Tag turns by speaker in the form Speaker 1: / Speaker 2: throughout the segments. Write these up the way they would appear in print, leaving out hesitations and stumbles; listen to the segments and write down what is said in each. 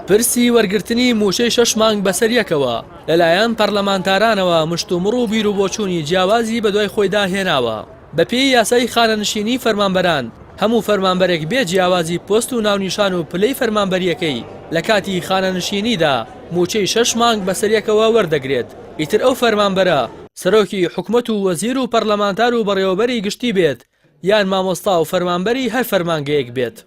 Speaker 1: پرسی وەرگرتنی موچەی 6 مانگ بەسەریەکەوە لەلایەن پەرلەمانتارانەوە مشتومڕ و بیر و بۆچوونی جیاوازی بەدوای خۆی داهێناوە. بەپێی یاسای خانەنشینی فەرمانبەران هەموو فەرمانبەرێک بێ جیاوازی پۆست و ناونیشان و پلەی فەرمانبەریەکەی لە کاتی خانەنشینیدا موچەی 6 مانگ بەسەریەکەوە وەردەگرێت. ئیتر ئەو فەرمانبەرە سەرۆکی حکومەت و وەزیر و پەرلەمانتار و بەڕێوەبەری گشتی بێت یان مامۆستا و فەرمانبەری هەر فەرمانگەیەک بێت.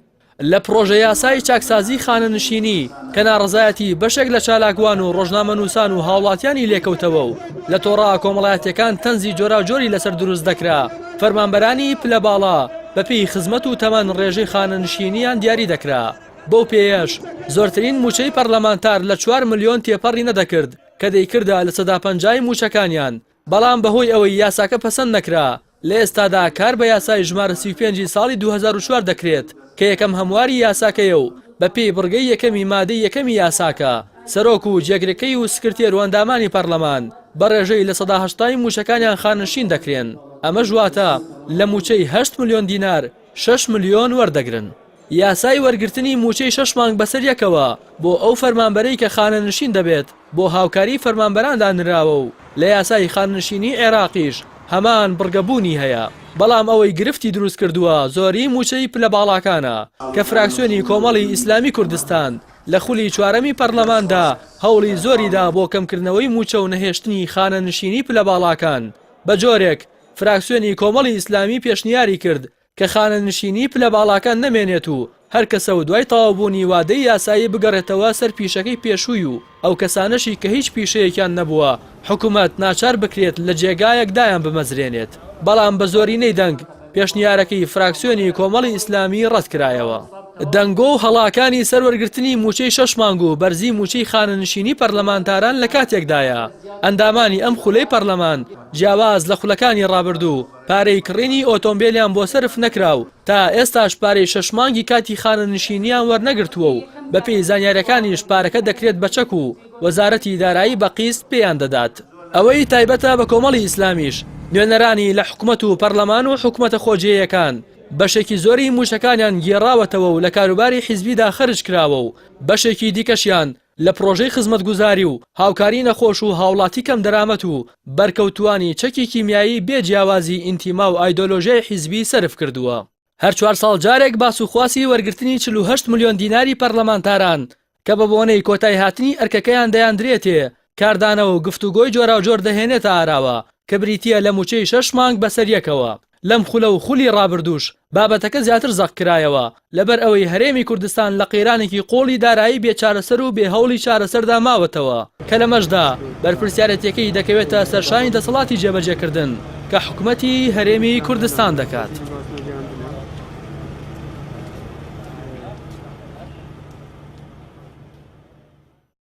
Speaker 1: لە پرۆژە یاسای چاکسازی خانەنشینی کە ناڕەزایەتی بەشێک لە چالاکوان و ڕۆژنامەنووسان و هاوڵاتیانی لێکەوتەوە و لە تۆڕا کۆمەڵایەتیەکان تەنزی جۆراوجۆری لەسەر دروست دەکرا، فەرمانبەرانی پلە باڵا بەپێی خزمەت و تەمان ڕێژەی خانەنشینیان دیاری دەکرا. بەو پێیەش زۆرترین موچەی پەرلەمانتار لە 4 ملیۆن تێپەڕی نەدەکرد کە دەیکردا لە 150 موچەکانیان، بەڵام بەهۆی ئەوەی یاساکە پەسەند نەکرا لە ئێستادا کار بە یاسای ژمارە 35 ساڵی 2004 دەکرێت کە یەکەم هەمواری یاساکەیە و بەپێی بڕگەی یەکەمی مادەی یەکەمی یاساکە سەرۆک و جێگرەکەی و سکرتێر و ئەندامانی پەرلەمان بە ڕێژەی لە 180 موچەکانیان خانەنشین دەکرێن. ئەمە ژواتە لە موچەی 8 ملیۆن دینار 6 ملیۆن وەردەگرن. یاسای وەرگرتنی موچەی 6 مانگ بەسەریەکەوە بۆ ئەو فەرمانبەرەی کە خانەنشین دەبێت بۆ هاوکاری فەرمانبەران دانراوە و لە یاسای خانەنشینی عێراقیش هەمان بڕگەبوونی هەیە. بەڵام ئەوەی گرفتی دروست کردووە زۆری موچەی پلە باڵاکانە کە فراکسیۆنی کۆمەڵی ئیسلامی کوردستان لە خولی 4ەمی پەرلەماندا هەوڵی زۆریدا بۆ کەمکردنەوەی موچە و نەهێشتنی خانەنشینی پلە باڵاکان. بە جۆرێک فراکسیۆنی کۆمەڵی ئیسلامی پێشنیاری کرد کە خانەنشینی پلە باڵاکان نەمێنێت و هەر کەسە و دوای تەواوبوونی وادەی یاسایی بگەڕێتەوە سەر پیشەکەی پێشووی و ئەو کەسانەشی کە هیچ پیشەیەکیان نەبووە حکوومەت ناچار بکرێت لە جێگایەکدایان بمەزرێنێت. بەڵام بە زۆرینەی دەنگ پێشنیارەکەی فراکسیۆنی کۆمەڵی ئیسلامی ڕەت کرایەوە. دەنگۆ و هەڵاکانی سەروەرگرتنی موچەی 6 مانگ و بەرزی موچەی خانەنشینی پەرلەمانتاران لە کاتێکدایە. ئەندامانی ئەم خولەی پەرلەمان جیاواز لە خولەکانی ڕابردوو پارەی کڕینی ئۆتۆمبیلیان بۆ سەرف نەکراو تا ئێستاش پارەی 6 مانگی کاتی خانەنشینیان وەرنەگرتووە و بەپێی زانیاریەکانیش پارەکە دەکرێت بە چەک و وەزارەتی دارایی بە قیست پێیان دەدات. ئەوەی تایبەتە بە کۆمەڵی ئیسلامیش نوێنەرانی لە حکومەت و پەرلەمان و حکومەتە خۆجێیەکان بەشێکی زۆری موشەکانیان گێڕاوەتەوە و لە کاروباری حیزبیدا خرج کراوە و بەشێکی دیکەشیان لە پرۆژەی خزمەتگوزاری و هاوکاری نەخۆش و هاوڵاتی کەم دەرامەت و بەرکەوتوانی چەکی کیمیایی بێجیاوازی ئینتیما و ئایدۆلۆژیای حیزبی سەرف کردووە. هەر 4 ساڵ جارێک باسوخواسی وەرگرتنی 48 ملیۆن دیناری پەرلەمانتاران کە بە بۆنەی کۆتای هاتنی ئەرکەکەیان دەیاندرێتێ کاردانەوە و گفتوگۆی جۆراوجۆر دەهێنێتە ئاراوە کە بریتیە لە موچەی 6 مانگ بەسەریەکەوە. لەم خولە و خولی ڕابردووش بابەتەکە زیاتر زەق کرایەوە لەبەر ئەوەی هەرێمی کوردستان لە قەیرانێکی قۆڵی دارایی بێچارەسەر و بێهەوڵی چارەسەردا ماوەتەوە کە لە مەشدا بەرپرسیارەتیەکەی دەکەوێتە سەرشانی دەسەڵاتی جێبەجێکردن کە حکومەتی هەرێمی کوردستان دەکات.